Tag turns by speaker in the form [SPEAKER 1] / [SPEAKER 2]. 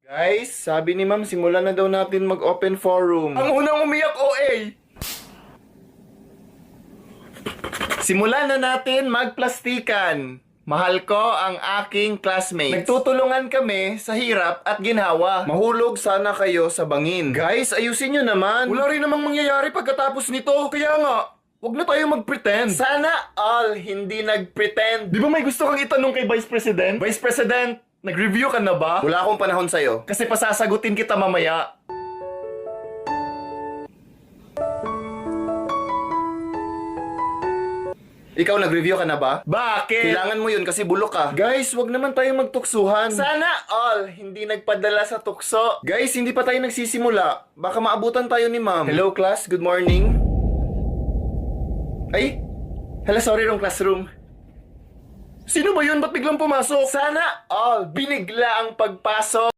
[SPEAKER 1] Guys, sabi ni ma'am, simulan na daw natin mag-open forum. Ang unang umiyak, OA! Simulan na natin magplastikan. Mahal ko ang aking classmates. Nagtutulungan kami sa hirap at ginhawa. Mahulog sana kayo sa bangin. Guys, ayusin nyo naman. Wala rin namang mangyayari pagkatapos nito. Kaya nga, huwag na tayo mag-pretend. Sana all hindi nag-pretend. Di ba may gusto kang itanong kay Vice President? Vice President, nag-review ka na ba? Wala akong panahon sa'yo. Kasi pasasagutin kita mamaya. Ikaw, nag-review ka na ba? Bakit? Kailangan mo yun kasi bulok ka. Guys, wag naman tayo magtuksuhan. Sana all hindi nagpadala sa tukso. Guys, hindi pa tayo nagsisimula. Baka maabutan tayo ni ma'am. Hello class, good morning. Ay, hala, sorry, wrong classroom. Sino ba yun? Ba't biglang pumasok? Sana all binigla ang pagpasok.